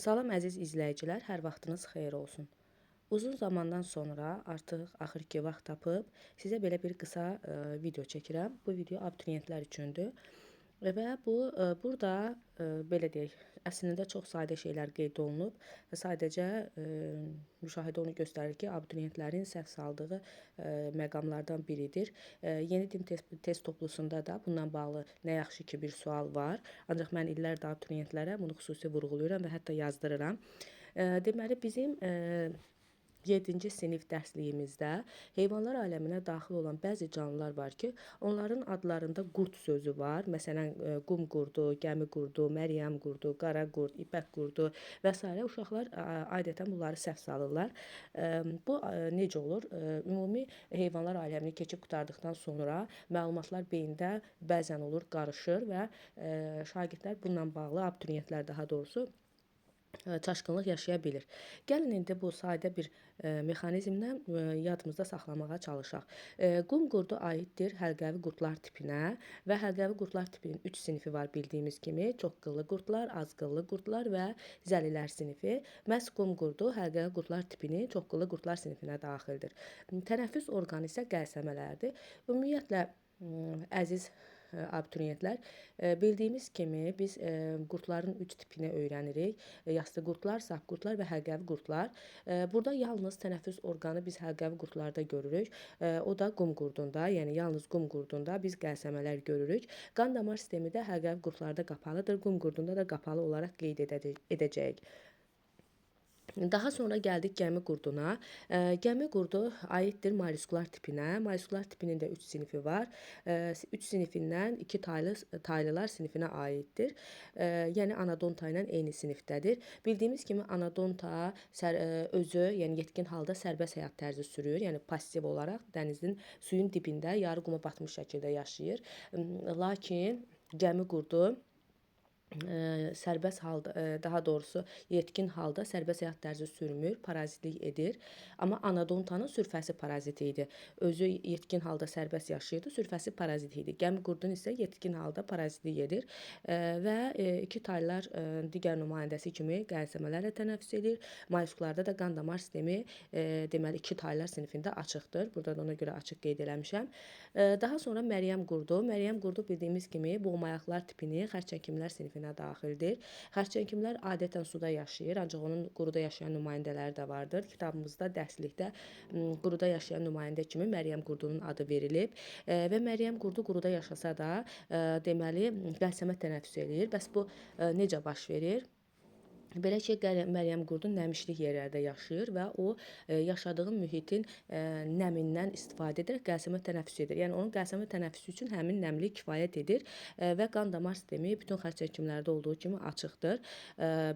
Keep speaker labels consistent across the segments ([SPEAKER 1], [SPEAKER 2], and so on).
[SPEAKER 1] Salam əziz izləyicilər, hər vaxtınız xeyir olsun. Uzun zamandan sonra artıq axır ki vaxt tapıb sizə belə bir qısa video çəkirəm. Bu video abituriyentlər üçündür. Və burada belə deyək, əslində çox sadə şeylər qeyd olunub. Sadəcə müşahidə onu göstərir ki, abituriyentlərin səhv saldığı məqamlardan biridir. Yeni din test toplusunda da bununla bağlı nə yaxşı ki bir sual var. Ancaq mən illərdir abituriyentlərə bunu xüsusi vurğulayıram və hətta yazdırıram. Deməli bizim 7-ci sinif dərsliyimizdə heyvanlar aləminə daxil olan bəzi canlılar var ki, onların adlarında qurd sözü var. Məsələn, qum qurdu, gəmi qurdu, Məryəm qurdu, qara qurd, ipək qurdu və s. Uşaqlar adətən bunları səhv salırlar. Bu necə olur? Ümumi heyvanlar aləmini keçib qurtardıqdan sonra məlumatlar beyində bəzən olur qarışır və şagirdlər bununla bağlı, abituriyentlər daha doğrusu çaşqınlıq yaşaya bilir. Gəlin indi bu sadə bir mexanizmdən yadımızda saxlamağa çalışaq. Qum qurdu aiddir həlqəvi qurdlar tipinə və həlqəvi qurdlar tipinin 3 sinifi var bildiyimiz kimi. Çox qıllı qurdlar, az qıllı qurdlar və zəlilər sinifi. Məhz qum qurdu həlqəvi qurdlar tipinin çox qıllı qurdlar sinifinə daxildir. Tənəffüs orqanı isə qəlsəmələrdir. Ümumiyyətlə, əziz abituriyentlər, bildiyimiz kimi biz qurdların 3 tipini öyrənirik. Yastı qurdlar, sap qurdlar və həlqəvi qurdlar. Burada yalnız tənəffüs orqanı biz həlqəvi qurdlarda görürük. O da qum qurdunda, yəni yalnız qum qurdunda biz qəlsəmələr görürük. Qan damar sistemi də həlqəvi qurdlarda qapalıdır, qum qurdunda da qapalı olaraq qeyd edəcəyik. Daha sonra gəldik gəmi qurduna. Gəmi qurdu aiddir mollusklar tipinə. Mollusklar tipinin də 3 sinifi var. 3 sinifindən 2 taylılar sinifinə aiddir. Yəni anodonta ilə eyni sinifdədir. Bildiyimiz kimi anodonta özü, yəni yetkin halda sərbəst həyat tərzi sürür. Yəni passiv olaraq dənizin suyun dibində yarı quma batmış şəkildə yaşayır. Lakin gəmi qurdu sərbəst halda, daha doğrusu yetkin halda sərbəst həyat tərzi sürmür, parazitlik edir. Amma anodontanın sürfəsi parazit idi. Özü yetkin halda sərbəst yaşayırdı, sürfəsi parazit idi. Gəmi qurdun isə yetkin halda parazitlik edir və iki taylar digər nümayəndəsi kimi qəlsəmələrlə tənəffüs edir. Mollusklarda da qan damar sistemi deməli 2 taylar sinifində açıqdır. Burada da ona görə açıq qeyd eləmişəm. Daha sonra Məryəm qurdu. Məryəm qurdu bildiyimiz kimi boğmayaqlar tipini xərçəngimlər sinifinə daxildir. Xərçəngimlər adətən suda yaşayır, ancaq onun quruda yaşayan nümayəndələri də vardır. Kitabımızda, dərslikdə quruda yaşayan nümayəndə kimi Məryəm qurdunun adı verilib və Məryəm qurdu quruda yaşasa da deməli qəlsəmə tənəffüs eləyir. Bəs bu necə baş verir? Belə ki, Məryəm qurdu nəmişlik yerlərdə yaşayır və o yaşadığı mühitin nəmindən istifadə edərək qəlsəmə tənəffüs edir. Yəni onun qəlsəmə tənəffüsü üçün həmin nəmlik kifayət edir və qan damar sistemi bütün xərçəngimlərdə olduğu kimi açıqdır.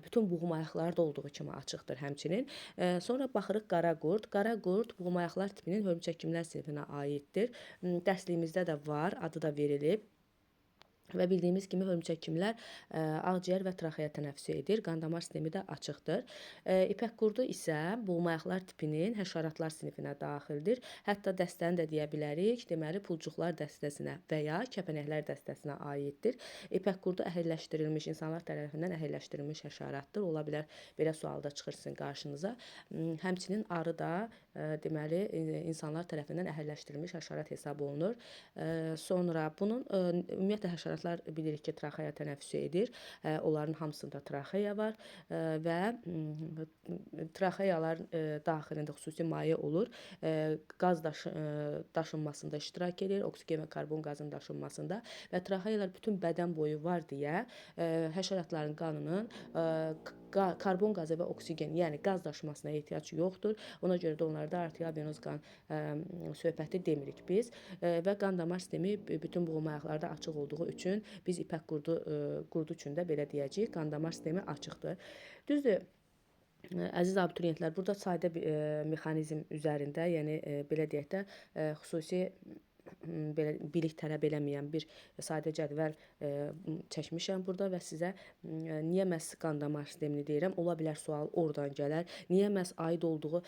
[SPEAKER 1] Bütün buğumayaqlarda olduğu kimi açıqdır həmçinin. Sonra baxırıq qara qurd. Qara qurd buğumayaqlar tipinin hörümçəkimlər sinifinə aiddir. Dərsliyimizdə də var, adı da verilib. Və bildiyimiz kimi hörümçəkimlər ağciyər və traxeya tənəffüs edir. Qan damar sistemi də açıqdır. İpək qurdu isə boğmayaqlar tipinin həşəratlar sinifinə daxildir. Hətta dəstəni də deyə bilərik. Deməli pulcuqlar dəstəsinə və ya kəpənəklər dəstəsinə aiddir. İpək qurdu əhəlləşdirilmiş, insanlar tərəfindən əhəlləşdirilmiş həşəratdır. Ola bilər belə sualda çıxırsın qarşınıza. Həmçinin arı da deməli insanlar tərəfindən əhəlləşdirilmiş həşərat hesab olunur. Sonra bunun ümumiyyətlə həşəratlar bilirik ki, traxeya tənəffüs edir. Onların hamısında traxeya var və traxeyaların daxilində xüsusi maye olur. Qaz daşınmasında iştirak edir, oksigen və karbon qazının daşınmasında və traxeyalar bütün bədən boyu var deyə həşəratların qanının karbon qazı və oksigen, yəni qaz daşımasına ehtiyac yoxdur. Ona görə də onlarda arterial-venoz qan söhbəti demirik biz və qan damar sistemi bütün boğmayaqlarda açıq olduğu üçün biz ipək qurdu üçün də belə deyəcəyik, qan damar sistemi açıqdır. Düzdür, əziz abituriyentlər, burada sadə bir mexanizm üzərində, yəni belə deyək də, xüsusi belə bilik tələb eləməyən bir sadə cədvəl çəkmişəm burada və sizə niyə məhz qan damar sistemini deyirəm? Ola bilər sual oradan gələr. Niyə məhz aid olduğu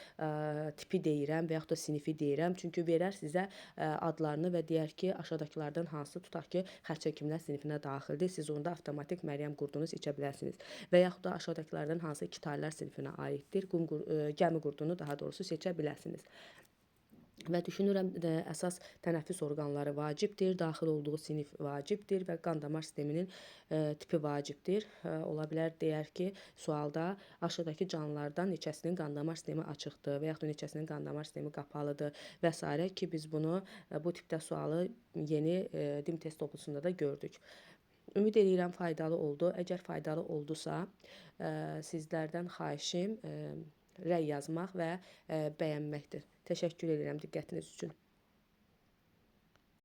[SPEAKER 1] tipi deyirəm və yaxud da sinifi deyirəm? Çünki verər sizə adlarını və deyər ki, aşağıdakılardan hansı tutaq ki, xərçəkimlər sinifinə daxildir. Siz onda avtomatik Məryəm qurdunu seçə bilərsiniz. Və yaxud da aşağıdakılardan hansı kitarlar sinifinə aiddir? Gəmi qurdunu daha doğrusu seçə bilərsiniz. Və düşünürəm əsas tənəffüs orqanları vacibdir, daxil olduğu sinif vacibdir və qan damar sisteminin tipi vacibdir. Ola bilər deyər ki, sualda aşağıdakı canlılardan neçəsinin qan damar sistemi açıqdır və yaxud da neçəsinin qan damar sistemi qapalıdır və s. ki biz bunu bu tipdə sualı yeni DİM test toplusunda da gördük. Ümid edirəm faydalı oldu. Əgər faydalı oldusa, sizlərdən xahişim rəy yazmaq və bəyənməkdir. Təşəkkür edirəm diqqətiniz üçün.